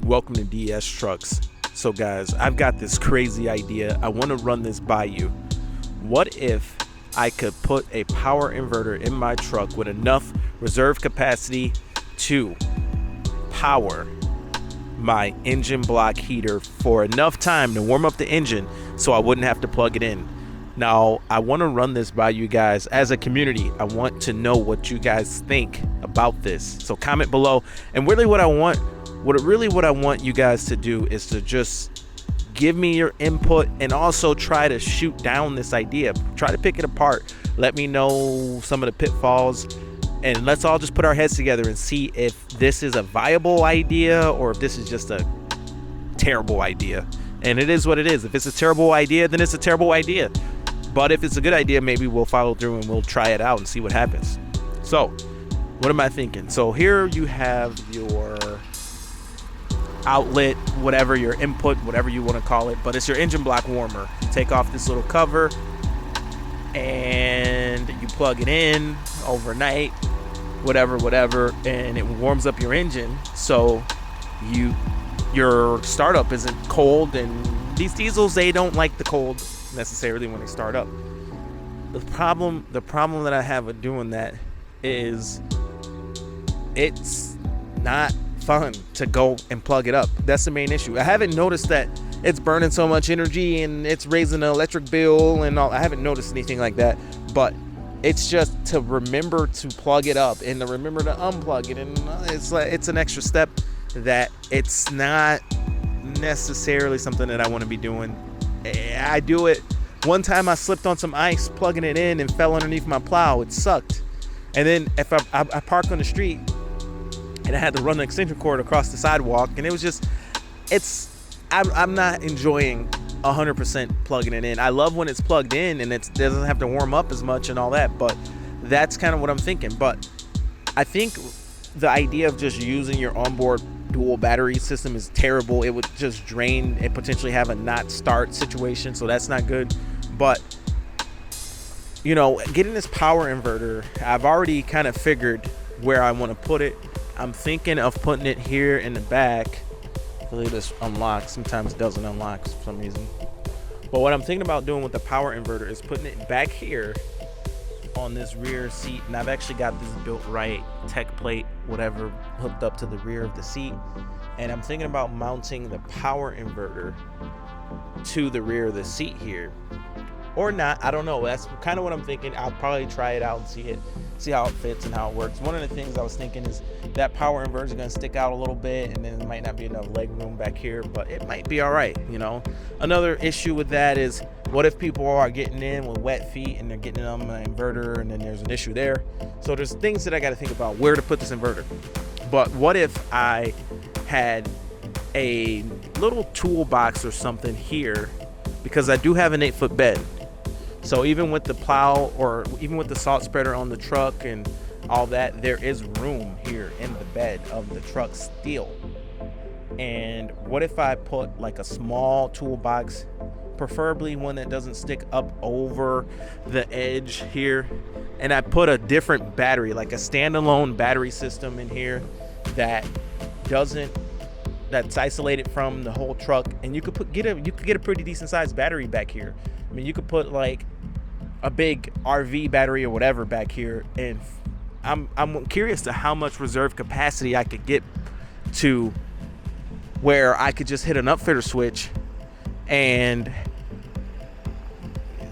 Welcome to DS Trucks. So guys, I've got this crazy idea. I want to run this by you. What if I could put a power inverter in my truck with enough reserve capacity to power my engine block heater for enough time to warm up the engine so I wouldn't have to plug it in? Now, I want to run this by you guys as a community. I want to know what you guys think about this. So comment below. And really what I want you guys to do is to just give me your input and also try to shoot down this idea. Try to pick it apart. Let me know some of the pitfalls, and let's all just put our heads together and see if this is a viable idea or if this is just a terrible idea. And it is what it is. If it's a terrible idea, then it's a terrible idea. But if it's a good idea, maybe we'll follow through and we'll try it out and see what happens. So, what am I thinking? So here you have your outlet, whatever, your input, whatever you want to call it, but it's your engine block warmer. You take off this little cover and you plug it in overnight, whatever, and it warms up your engine so your startup isn't cold. And these diesels, they don't like the cold necessarily when they start up. The problem that I have with doing that is it's not fun to go and plug it up. That's the main issue. I haven't noticed that it's burning so much energy and it's raising the electric bill and all. I haven't noticed anything like that, but it's just to remember to plug it up and to remember to unplug it, and it's an extra step that it's not necessarily something that I want to be doing. I do it. One time I slipped on some ice plugging it in and fell underneath my plow. It sucked. And then if I park on the street and I had to run the extension cord across the sidewalk, and it was just, I'm not enjoying 100% plugging it in. I love when it's plugged in and it doesn't have to warm up as much and all that, but that's kind of what I'm thinking. But I think the idea of just using your onboard dual battery system is terrible. It would just drain and potentially have a not start situation, so that's not good. But getting this power inverter, I've already kind of figured where I want to put it. I'm thinking of putting it here in the back. I believe this unlocks. Sometimes it doesn't unlock for some reason. But what I'm thinking about doing with the power inverter is putting it back here on this rear seat, and I've actually got this built right tech plate, whatever, hooked up to the rear of the seat, and I'm thinking about mounting the power inverter to the rear of the seat here, or not. I don't know. That's kind of what I'm thinking. I'll probably try it out and see how it fits and how it works. One of the things I was thinking is that power inverter is going to stick out a little bit, and then there might not be enough leg room back here, but it might be all right. Another issue with that is, what if people are getting in with wet feet and they're getting on an inverter, and then there's an issue there? So there's things that I got to think about where to put this inverter. But what if I had a little toolbox or something here, because I do have an 8-foot bed. So even with the plow or even with the salt spreader on the truck and all that, there is room here in the bed of the truck still. And what if I put like a small toolbox, preferably one that doesn't stick up over the edge here, and I put a different battery, like a standalone battery system in here that's isolated from the whole truck, and you could get a pretty decent sized battery back here. I mean, you could put like a big RV battery or whatever back here, and I'm curious to how much reserve capacity I could get to where I could just hit an upfitter switch and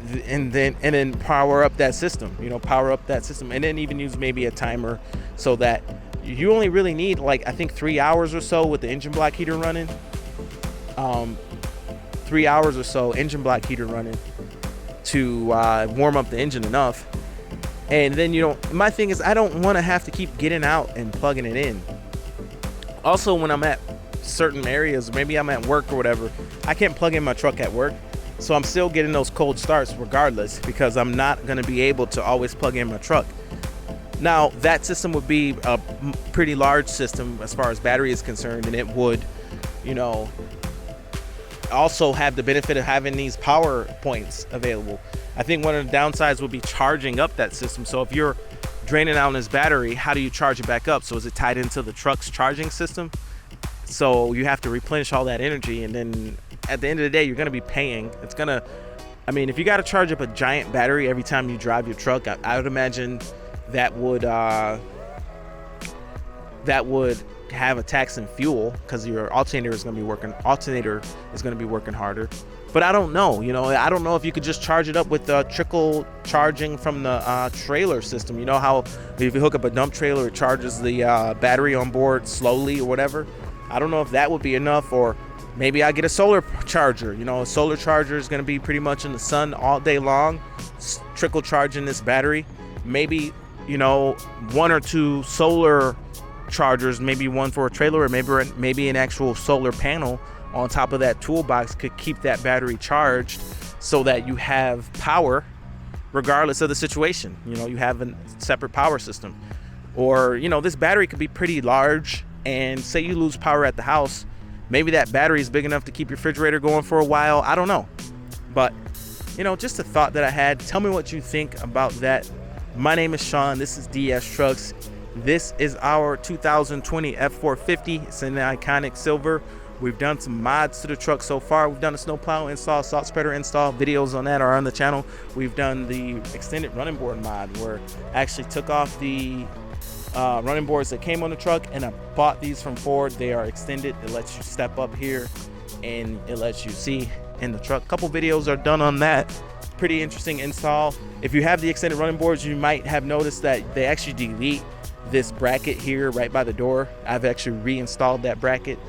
then power up that system, and then even use maybe a timer so that you only really need, like, I think 3 hours or so with the engine block heater running. 3 hours or so engine block heater running to warm up the engine enough. And then my thing is, I don't want to have to keep getting out and plugging it in. Also, when I'm at certain areas, maybe I'm at work or whatever, I can't plug in my truck at work, so I'm still getting those cold starts regardless, because I'm not going to be able to always plug in my truck. Now, that system would be a pretty large system as far as battery is concerned, and it would also have the benefit of having these power points available. I think one of the downsides would be charging up that system. So if you're draining out this battery, how do you charge it back up? So is it tied into the truck's charging system? So you have to replenish all that energy, and then at the end of the day, you're going to be paying. It's going to, I mean, if you got to charge up a giant battery every time you drive your truck, I would imagine that would have a tax in fuel, because your alternator is going to be working harder. But I don't know, I don't know if you could just charge it up with trickle charging from the trailer system. You know how if you hook up a dump trailer, it charges the battery on board slowly or whatever. I don't know if that would be enough, or maybe I get a solar charger. A solar charger is going to be pretty much in the sun all day long, trickle charging this battery. Maybe, 1 or 2 solar chargers, maybe one for a trailer, or maybe an actual solar panel on top of that toolbox could keep that battery charged, so that you have power regardless of the situation. You have a separate power system. Or, this battery could be pretty large, and say you lose power at the house, maybe that battery is big enough to keep your refrigerator going for a while. I don't know. But, just a thought that I had. Tell me what you think about that. My name is Sean. This is DS Trucks. This is our 2020 F450. It's in the iconic silver. We've done some mods to the truck so far. We've done a snowplow install, salt spreader install. Videos on that are on the channel. We've done the extended running board mod, where I actually took off the running boards that came on the truck, and I bought these from Ford. They are extended. It lets you step up here, and it lets you see in the truck. A couple videos are done on that. Pretty interesting install. If you have the extended running boards, you might have noticed that they actually delete this bracket here right by the door. I've actually reinstalled that bracket.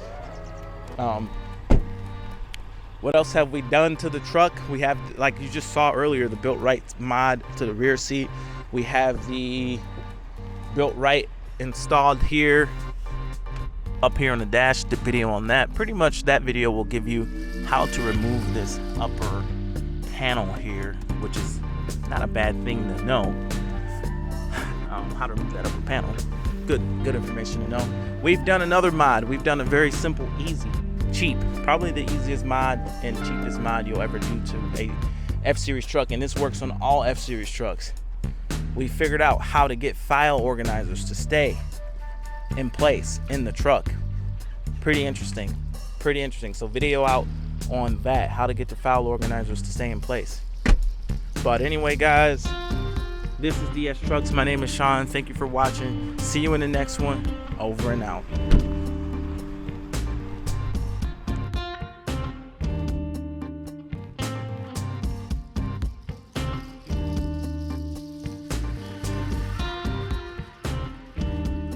What else have we done to the truck? We have, like you just saw earlier, the Built Right mod to the rear seat. We have the Built Right installed here, up here on the dash. The video on that, pretty much that video will give you how to remove this upper panel here, which is not a bad thing to know. How to remove that upper panel. Good information to know. We've done another mod. We've done a very simple, easy, cheap, probably the easiest mod and cheapest mod you'll ever do to a F-Series truck, and this works on all F-Series trucks. We figured out how to get file organizers to stay in place in the truck. Pretty interesting. So video out on that, how to get the file organizers to stay in place. But anyway, guys, this is DS Trucks. My name is Sean. Thank you for watching. See you in the next one. Over and out.